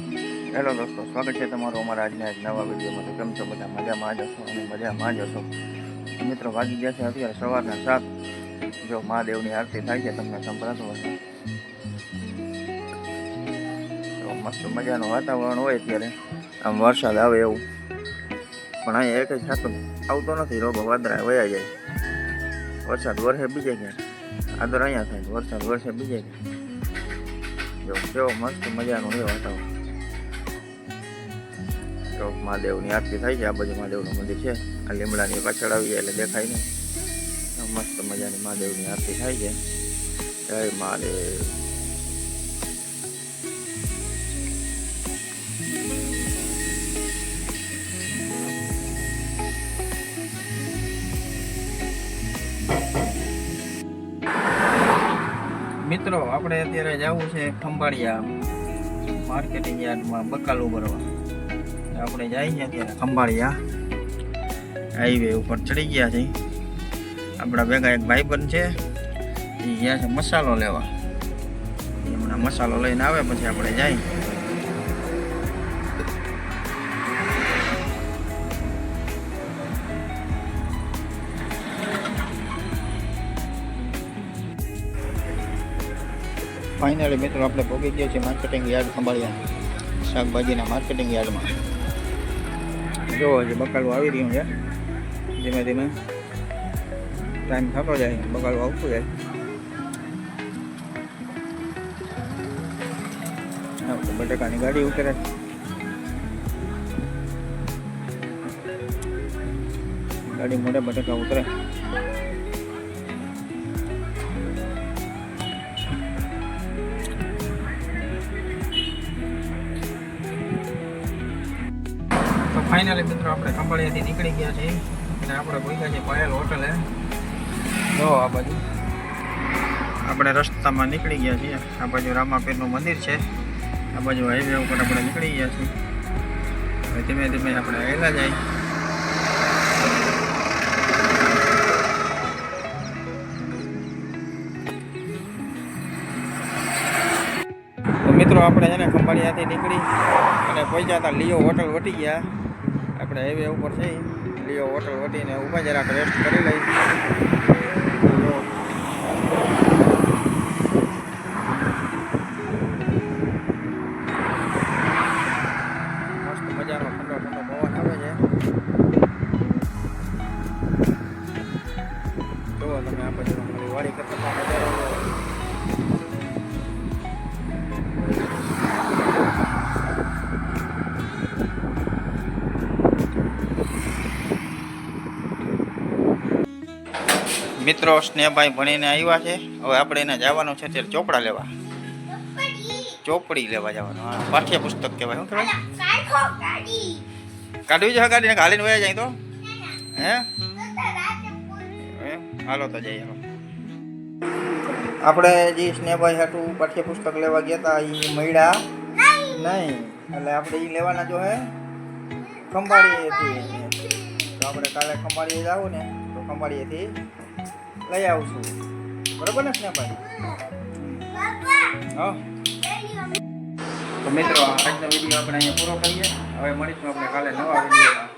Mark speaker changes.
Speaker 1: Hello દોસ્તો, સ્વાગત છે તમારું અમારા આજના એક નવા વિડીયોમાં. તો કેમ છો બધા? મજામાં જ હશો અને મજામાં જ હશો. મિત્રો, વાગી ગયા છે અત્યારે સવારના 7. જો મહાદેવની આરતી થાય છે, તમને સંભળાતો હશે. તો મસ્ત મજાનું વાતાવરણ હોય ત્યારે આમ વરસાદ આવે એવું, પણ અહીંયા એક જ સાચું આવતો નથી. રોગો વાદળા વયા જાય, વરસાદ વરસે બીજે ક્યાં આદર અહીંયા થાય, વરસાદ વરસે બીજે ક્યાં. જો કેવો મસ્ત મજાનું એ વાતાવરણ. તો મહાદેવની આરતી થાય છે. આ બાજુ મહાદેવનું મંદિર છે. આ લીમડાની પાછળ આવી જાય એટલે દેખાય નહીં. મસ્ત મજાની મહાદેવની આરતી થાય છે. જય મહાદેવ. મિત્રો, આપણે અત્યારે જવું છે ખંભાળિયા માર્કેટિંગ યાર્ડમાં બકાલું ભરવા. આપણે જઈએ છીએ અત્યારે ખંભાળિયા હાઈવે ઉપર ચડી ગયા છે. આપણા ભેગા એક ભાઈબંધ છે, એ ગયા છે મસાલો લેવા. હમણાં મસાલો લઈને આવે પછી આપણે જઈએ. ફાઇનલી મિત્રો, આપણે પહોંચી ગયા છીએ માર્કેટિંગ યાર્ડ ખંભાળિયા, શાકભાજીના માર્કેટિંગ યાર્ડમાં. જો હજી બકાલું આવી રહ્યું છે. ધીમે ધીમે ટાઈમ થતો જાય, બકાલું આવતું જાય. બટાકાની ગાડી ઉતરે. ગાડી મોઢે બટાકા ઉતરે. ફાઇનલી મિત્રો, આપણે ખંભાળિયાથી નીકળી ગયા છીએ અને આપણે પહોંચ્યા છીએ પાયલ હોટલે. જો આ બાજુ આપણે રસ્તામાં નીકળી ગયા છીએ. આ બાજુ રામાપીરનું મંદિર છે. આ બાજુ હાઈવે ઉપર આપણે નીકળી ગયા છીએ. હવે ધીમે ધીમે આપણે આવેલા જાય. તો મિત્રો, આપણે છે ને ખંભાળિયાથી નીકળી અને પહોંચ્યા હતા લિયો હોટલ વટી ગયા. આપણે હાઈવે ઉપર છે લિયો હોટલ વટીને ઊભા જરાક રેસ્ટ કરી લઈ. મસ્ત મજાનો ઠંડો ઠંડો પવન આવે છે. જુઓ તમે આ બાજુ વાડી કરતા નજારો. મિત્રો, સ્નેહભાઈ ભણીને આવ્યા છે. હવે આપણે એને જવાનું છે અત્યારે ચોપડા લેવા. ચોપડી લેવા જવાનું. હા, પાઠ્યપુસ્તક કહેવાય. શું કહેવાય? કાઢવી છે ગાડીને, હાલીને વયા જાય તો હે. હાલો તો જઈએ. આપણે જે સ્નેહભાઈ હાટું પાઠ્યપુસ્તક લેવા ગયા હતા એ મળ્યા નહીં, એટલે આપણે એ લેવાના જો હે ખંભાળીએથી. તો આપણે કાલે ખંભાળીએ જાવું ને તો ખંભાળીએથી લઈ આવશું. બરાબર ને સ્નેહભાઈ? હા. તો મિત્રો, આજનો વિડીયો આપણે અહીંયા પૂરો કરીએ. હવે મળીશું આપણે કાલે નવા વિડીયોમાં.